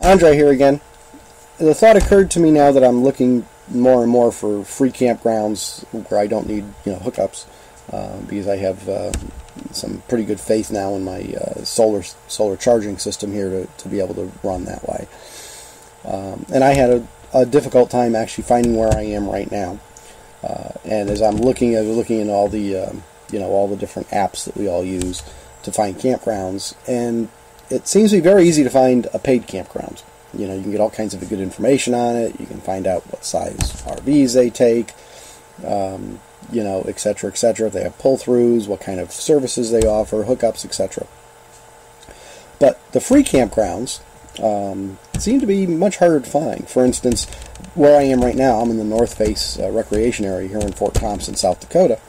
Andre here again. The thought occurred to me now that I'm looking more and more for free campgrounds where I don't need hookups, because I have some pretty good faith now in my solar charging system here to be able to run that way. And I had a difficult time actually finding where I am right now. And as I'm looking at all the all the different apps that we all use to find campgrounds, and it seems to be very easy to find a paid campground. You can get all kinds of good information on it. You can find out what size RVs they take, etc., etc. If they have pull-throughs, what kind of services they offer, hookups, etc. But the free campgrounds seem to be much harder to find. For instance, where I am right now, I'm in the North Face recreation area here in Fort Thompson, South Dakota.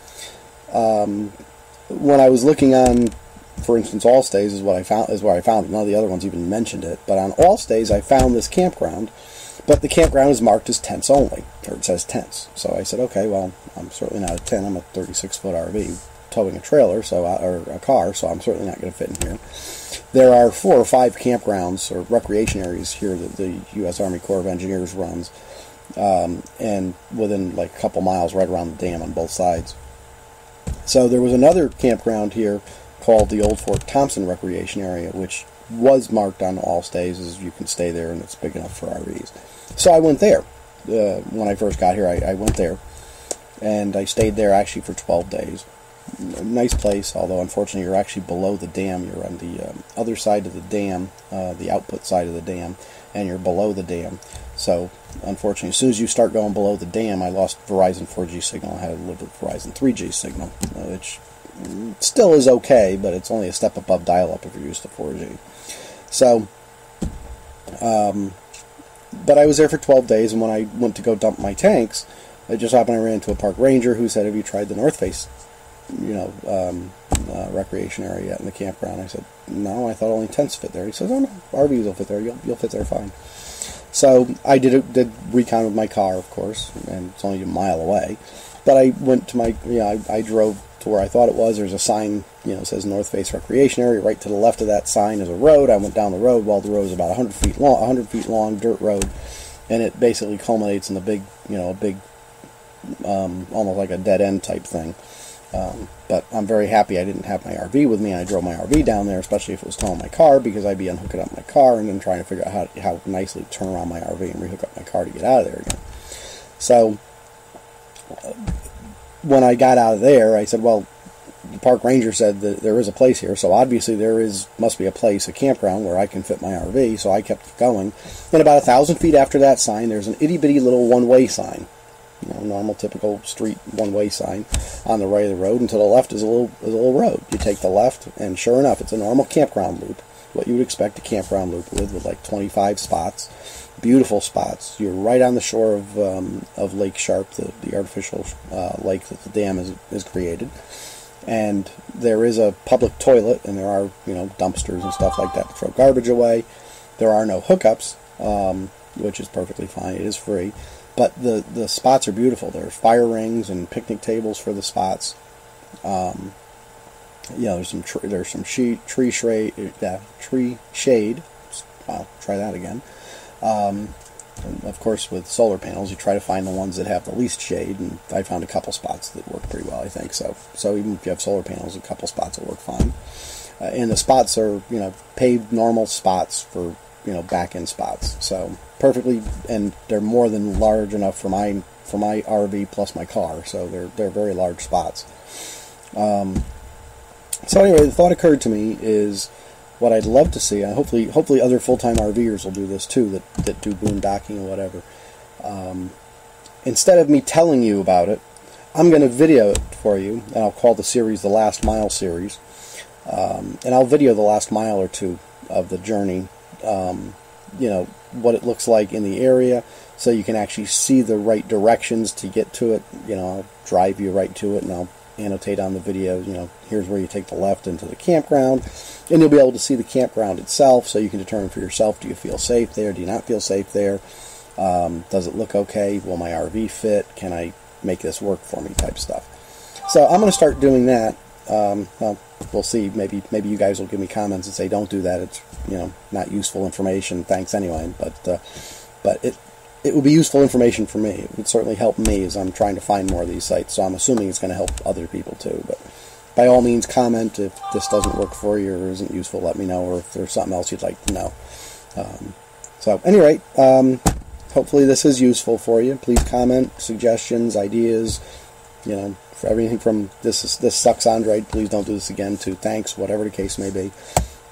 When I was looking on, for instance, Allstays is where I found it. None of the other ones even mentioned it. But on Allstays, I found this campground, but the campground is marked as tents only, or it says tents. So I said, okay, well, I'm certainly not a tent. I'm a 36-foot RV towing a trailer, or a car, so I'm certainly not going to fit in here. There are 4 or 5 campgrounds or recreation areas here that the U.S. Army Corps of Engineers runs, and within like a couple miles right around the dam on both sides. So there was another campground here called the Old Fort Thompson Recreation Area, which was marked on Allstays as you can stay there and it's big enough for RVs. So I went there. When I first got here, I went there, and I stayed there actually for 12 days. Nice place, although unfortunately you're actually below the dam. You're on the other side of the dam, the output side of the dam, and you're below the dam. So unfortunately, as soon as you start going below the dam, I lost Verizon 4G signal. I had to live with Verizon 3G signal, which still is okay, but it's only a step above dial-up if you're used to 4G. So, but I was there for 12 days, and when I went to go dump my tanks, I just happened I ran into a park ranger who said, "Have you tried the North Face, recreation area yet in the campground?" I said, "No, I thought only tents fit there." He says, "Oh no, RVs will fit there. You'll fit there fine." So I did recon with my car, of course, and it's only a mile away. But I went to my, I drove to where I thought it was. There's a sign, says North Face Recreation Area. Right to the left of that sign is a road. I went down the road. Well, the road is about 100 feet long, dirt road, and it basically culminates in a big, almost like a dead end type thing. But I'm very happy I didn't have my RV with me. I drove my RV down there, especially if it was towing my car, because I'd be unhooking up my car and then trying to figure out how nicely to turn around my RV and rehook up my car to get out of there again. So when I got out of there, I said, well, the park ranger said that there is a place here, so obviously must be a place, a campground, where I can fit my RV, so I kept going. And about 1,000 feet after that sign, there's an itty-bitty little one-way sign. Normal, typical street one-way sign on the right of the road, and to the left is a little road. You take the left, and sure enough, it's a normal campground loop. What you would expect a campground loop with like 25 spots, beautiful spots. You're right on the shore of Lake Sharp, the artificial lake that the dam is created, and there is a public toilet, and there are dumpsters and stuff like that to throw garbage away. There are no hookups, which is perfectly fine. It is free. But the spots are beautiful. There's fire rings and picnic tables for the spots. There's some tree shade. I'll try that again. And of course, with solar panels, you try to find the ones that have the least shade, and I found a couple spots that work pretty well, I think. So even if you have solar panels, a couple spots will work fine. And the spots are paved normal spots for back-end spots. So perfectly, and they're more than large enough for my RV plus my car. So they're very large spots. So anyway, the thought occurred to me is what I'd love to see, and hopefully other full-time RVers will do this too, that do boondocking or whatever. Instead of me telling you about it, I'm going to video it for you, and I'll call the series the Last Mile series. And I'll video the last mile or two of the journey, what it looks like in the area, so you can actually see the right directions to get to it. I'll drive you right to it, and I'll annotate on the video, here's where you take the left into the campground, and you'll be able to see the campground itself, so you can determine for yourself, do you feel safe there, do you not feel safe there, does it look okay, will my RV fit, can I make this work for me, type stuff. So I'm going to start doing that, Well, we'll see. Maybe you guys will give me comments and say don't do that. It's not useful information. Thanks anyway. But it would be useful information for me. It would certainly help me as I'm trying to find more of these sites. So I'm assuming it's going to help other people too. But by all means, comment if this doesn't work for you or isn't useful. Let me know, or if there's something else you'd like to know. So at any rate, hopefully this is useful for you. Please comment, suggestions, ideas. For everything from this sucks Android, please don't do this again, to thanks, whatever the case may be.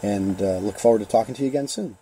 And look forward to talking to you again soon.